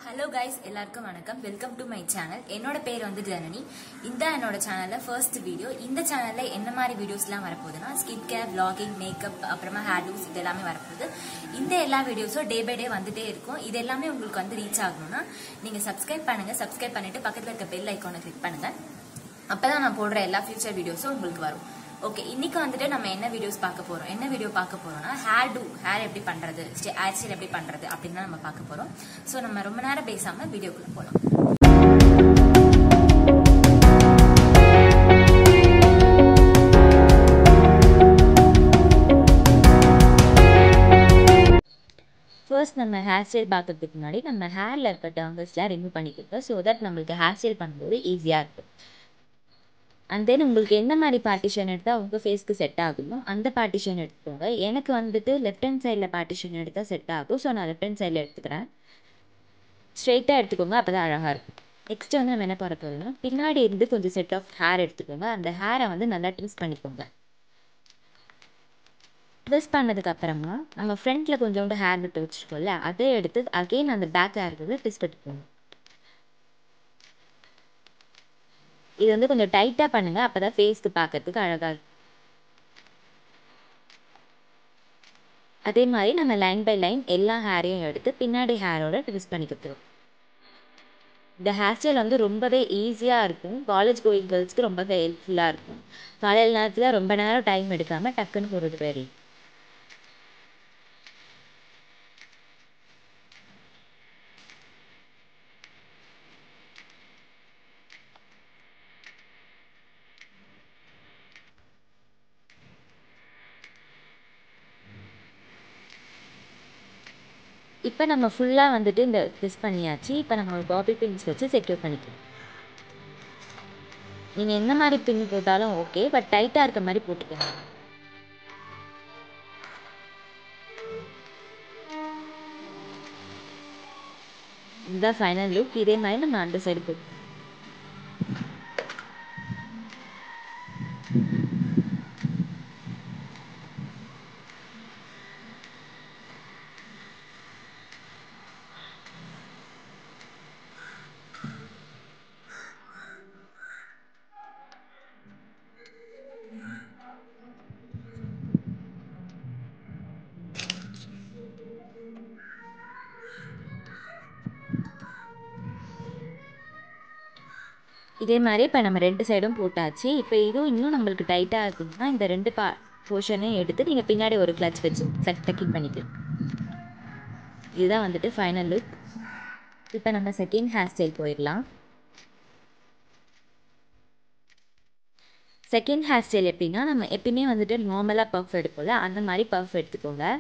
Hello guys, எல்லாருக்கும் வணக்கம். Welcome to my channel. என்னோட பேர் வந்து ஜனனி. இந்த என்னோட சேனல்ல ஃபர்ஸ்ட் வீடியோ. இந்த சேனல்ல என்ன மாதிரி வீடியோஸ்லாம் வரப்போகுதுன்னா ஸ்கின் கேர், vlogging, மேக்கப், அப்புறமா ஹேர் டூஸ், இது எல்லாமே வரப்போகுது. இந்த எல்லா வீடியோஸும் டே பை டே வந்துட்டே இருக்கும். இது எல்லாமே உங்களுக்கு வந்து ரீச் ஆகணும்னா நீங்க சப்ஸ்கிரைப் பண்ணுங்க. சப்ஸ்கிரைப் பண்ணிட்டு பக்கத்துல இருக்க பெல் ஐக்கானை கிளிக் பண்ணுங்க. அப்பதான் நான் போடுற எல்லா ஃபியூச்சர் வீடியோஸும் உங்களுக்கு வரும். ஓகே, இன்னைக்கு வந்துட்டு நம்ம என்ன வீடியோ பார்க்க போறோம்னா ஹேர் எப்படி பண்றது, ஹேர் ஸ்டைல் எப்படி பண்றது அப்படின்னு நம்ம பார்க்க போறோம். சோ நம்ம ரொம்ப நேரம் பேசாம வீடியோக்குள்ள போலாம். ஃபர்ஸ்ட் நம்ம ஹேர் ஸ்டைல் பார்க்கறதுக்கு முன்னாடி நம்ம ஹேர்ல இருக்க டங்கஸ்லாம் ரிமூவ் பண்ணிக்கிட்டோம். ஸோ தட் நம்மளுக்கு ஹேர் ஸ்டைல் பண்ணும்போது ஈஸியா இருக்கும். அண்ட் தென் உங்களுக்கு என்ன மாதிரி பார்ட்டிஷன் எடுத்தால் உங்கள் ஃபேஸ்க்கு செட் ஆகுமோ அந்த பார்ட்டிஷன் எடுத்துக்கோங்க. எனக்கு வந்துட்டு லெஃப்ட் ஹேண்ட் சைடில் பார்ட்டிஷன் எடுத்தால் செட் ஆகும். ஸோ நான் லெஃப்ட் ஹேண்ட் சைடில் எடுத்துக்கிறேன். ஸ்ட்ரெயிட்டாக எடுத்துக்கோங்க, அப்போ தான் அழகாக இருக்கும். நெக்ஸ்ட் வந்து நம்ம என்ன பண்ண போகிறோம்னா பின்னாடி இருந்து கொஞ்சம் செட் ஆஃப் ஹேர் எடுத்துக்கோங்க. அந்த ஹேரை வந்து நல்லா ட்விஸ்ட் பண்ணிக்கோங்க. ட்விஸ்ட் பண்ணதுக்கப்புறமா நம்ம ஃப்ரண்ட்டில் கொஞ்சோண்டு ஹேர் விட்டு வச்சுருக்கோம்ல, அதை எடுத்து அகெயின் அந்த பேக் ஹேருக்கு வந்து ட்விஸ்ட் பண்ணிக்கோங்க. இது வந்து கொஞ்சம் டைட்டாக பண்ணுங்கள், அப்போ தான் ஃபேஸ்க்கு பார்க்கறதுக்கு அழகாக இருக்கும். அதே மாதிரி நம்ம லைன் பை லைன் எல்லா ஹேரையும் எடுத்து பின்னாடி ஹேரோட ட்விஸ்ட் பண்ணிக்கிறோம். இந்த ஹேர் ஸ்டைல் வந்து ரொம்பவே ஈஸியாக இருக்கும். காலேஜ் கோயிங் கேர்ள்ஸ்க்கு ரொம்பவே ஹெல்ப்ஃபுல்லாக இருக்கும். காலையில் நேரத்தில் ரொம்ப நேரம் டைம் எடுக்காமல் டக்குன்னு போகிறது பேர். இப்போ நம்ம ஃபுல்லாக வந்துட்டு இந்த ட்விஸ்ட் பண்ணியாச்சு. இப்போ நம்ம ஒரு பாபி பின்ஸ் வச்சு செக்யூர் பண்ணிக்கலாம். நீங்கள் என்ன மாதிரி பின் போட்டாலும் ஓகே, பட் டைட்டாக இருக்க மாதிரி போட்டுக்கோங்க. இதுதான் ஃபைனல் லுக். இதே மாதிரி நம்ம அந்த சைடு போட்டு இதே மாதிரி இப்போ நம்ம ரெண்டு சைடும் போட்டாச்சு. இப்போ இதுவும் இன்னும் நம்மளுக்கு டைட்டாக இருக்குதுன்னா இந்த ரெண்டு போர்ஷனையும் எடுத்து நீங்கள் பின்னாடி ஒரு கிளச் வச்சு டக்கிங் பண்ணிக்கலாம். இதுதான் வந்துட்டு ஃபைனல் லுக். இப்போ நம்ம செகண்ட் ஹேர் ஸ்டைல் போயிடலாம். செகண்ட் ஹேர் ஸ்டைல் எப்படின்னா நம்ம எப்பயுமே வந்துட்டு நார்மலாக பஃப் எடுப்போம்ல, அந்த மாதிரி பஃப் எடுத்துக்கோங்க.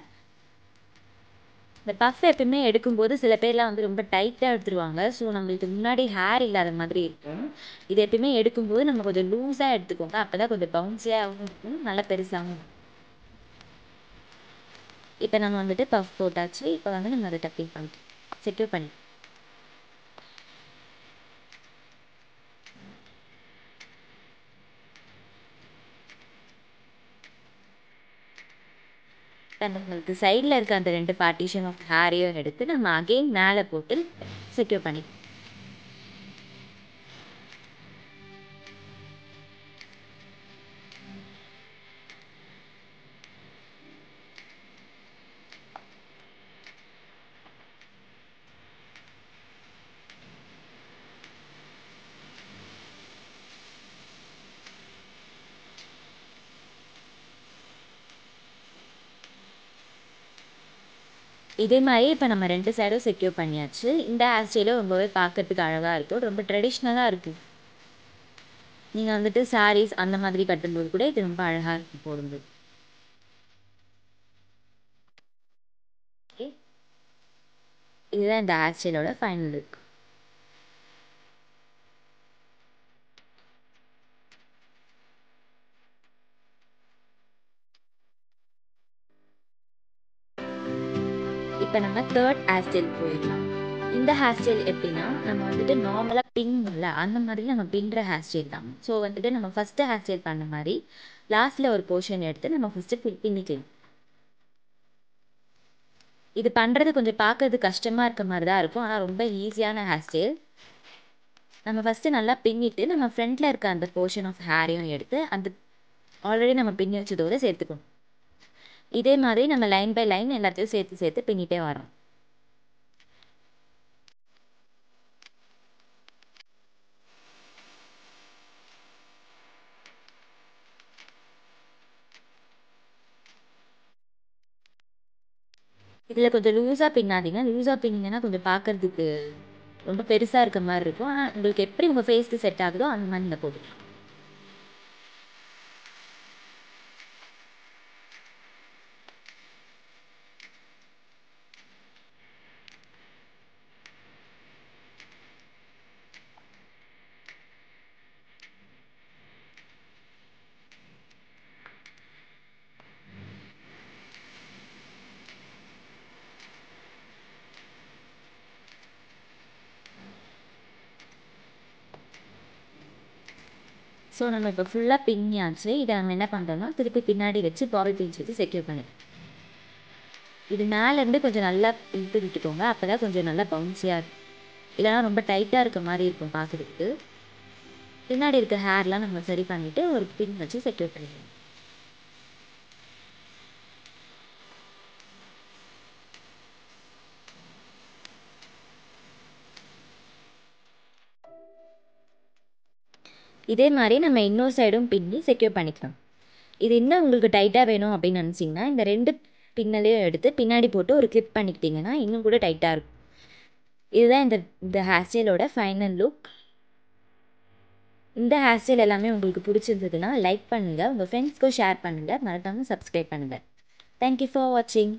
இந்த பஃப் எப்பயுமே எடுக்கும்போது சில பேர்லாம் வந்து ரொம்ப டைட்டாக எடுத்துருவாங்க. ஸோ நம்மளுக்கு முன்னாடி ஹேர் இல்லாத மாதிரி இருக்கும். இது எப்பயுமே எடுக்கும்போது நம்ம கொஞ்சம் லூஸாக எடுத்துக்கோங்க. அப்போ தான் கொஞ்சம் பவுன்ஸியாகவும் இருக்கும், நல்லா பெருசாகவும். இப்போ நம்ம வந்துட்டு பஃப் போட்டாச்சு. இப்போ வந்து நம்ம அதை டப்பிங் பண்ணி செக்யூர் பண்ணி நம்மளுக்கு சைடில் இருக்க அந்த ரெண்டு பார்ட்டிஷன் ஆஃப் ஹேரையும் எடுத்து நம்ம அகெயின் மேலே போட்டு செக்யூர் பண்ணி இதே மாதிரி இப்போ நம்ம ரெண்டு சைடும் செக்யூர் பண்ணியாச்சு. இந்த ஹேர் ஸ்டைலும் ரொம்பவே பார்க்கறதுக்கு அழகாக இருக்கும், ரொம்ப ட்ரெடிஷ்னலாக இருக்கும். நீங்கள் வந்துட்டு சாரீஸ் அந்த மாதிரி கட்டும்போது கூட இது ரொம்ப அழகாக இருக்கும் போடும்போது. ஓகே, இதுதான் இந்த ஹேர் ஸ்டைலோட ஃபைனல் லுக். இப்போ நம்ம தேர்ட் ஹேர் ஸ்டைல் போயிடலாம். இந்த ஹேர் ஸ்டைல் எப்படின்னா நம்ம வந்துட்டு நார்மலாக பின்னும்ல, அந்த மாதிரி நம்ம பின்னுற ஹேர் ஸ்டைல் தான். ஸோ வந்துட்டு நம்ம ஃபஸ்ட்டு ஹேர் ஸ்டைல் பண்ண மாதிரி லாஸ்ட்டில் ஒரு போர்ஷன் எடுத்து நம்ம ஃபஸ்ட்டு பின்னிக்கலாம். இது பண்ணுறது கொஞ்சம் பார்க்கறது கஷ்டமாக இருக்க மாதிரி தான் இருக்கும், ஆனால் ரொம்ப ஈஸியான ஹேர் ஸ்டைல். நம்ம ஃபஸ்ட்டு நல்லா பின்னிட்டு நம்ம ஃப்ரண்ட்டில் இருக்க அந்த போர்ஷன் ஆஃப் ஹேரையும் எடுத்து அந்த ஆல்ரெடி நம்ம பின்னி வச்சதோடு சேர்த்துக்கணும். இதே மாதிரி நம்ம லைன் பை லைன் எல்லாத்தையும் சேர்த்து சேர்த்து பின்னிட்டே வரோம். இதில் கொஞ்சம் லூஸாக பின்னாதீங்க. லூஸாக பின்னிங்கன்னா கொஞ்சம் பார்க்குறதுக்கு ரொம்ப பெருசாக இருக்க மாதிரி இருக்கும். ஆனால் உங்களுக்கு எப்படி உங்கள் ஃபேஸ்க்கு செட் ஆகுதோ அந்த மாதிரி நீங்கள் போட்டுக்கலாம். ஸோ நம்ம இப்போ ஃபுல்லாக பின்னியாச்சு. இதை நம்ம என்ன பண்ணுறோம்னா திருப்பி பின்னாடி வச்சு பால் பீன்ஸ் வச்சு செக்யூர் பண்ணிடுறோம். இது மேலேருந்து கொஞ்சம் நல்லா இழுத்து விட்டுக்கோங்க, அப்போ தான் கொஞ்சம் நல்லா பவுன்ஸியாக இருக்கும். இல்லைனா ரொம்ப டைட்டாக இருக்க மாதிரி இருக்கும் பார்க்குறதுக்கு. பின்னாடி இருக்க ஹேர்லாம் நம்ம சரி பண்ணிவிட்டு ஒரு பின் வச்சு செக்யூர் பண்ணிடுவோம். இதே மாதிரி நம்ம இன்னொரு சைடும் பின்னி செக்யூர் பண்ணிக்கலாம். இது இன்னும் உங்களுக்கு டைட்டாக வேணும் அப்படின்னு நினச்சிங்கன்னா இந்த 2 பின்னலையும் எடுத்து பின்னாடி போட்டு ஒரு கிளிப் பண்ணிக்கிட்டிங்கன்னா இன்னும் கூட டைட்டாக இருக்கும். இதுதான் இந்த ஹேர் ஸ்டைலோட ஃபைனல் லுக். இந்த ஹேர் ஸ்டைல் எல்லாமே உங்களுக்கு பிடிச்சிருந்ததுன்னா லைக் பண்ணுங்கள், உங்கள் ஃப்ரெண்ட்ஸ்க்கும் ஷேர் பண்ணுங்கள், மறக்காமல் சப்ஸ்கிரைப் பண்ணுங்கள். தேங்க்யூ ஃபார் வாட்சிங்.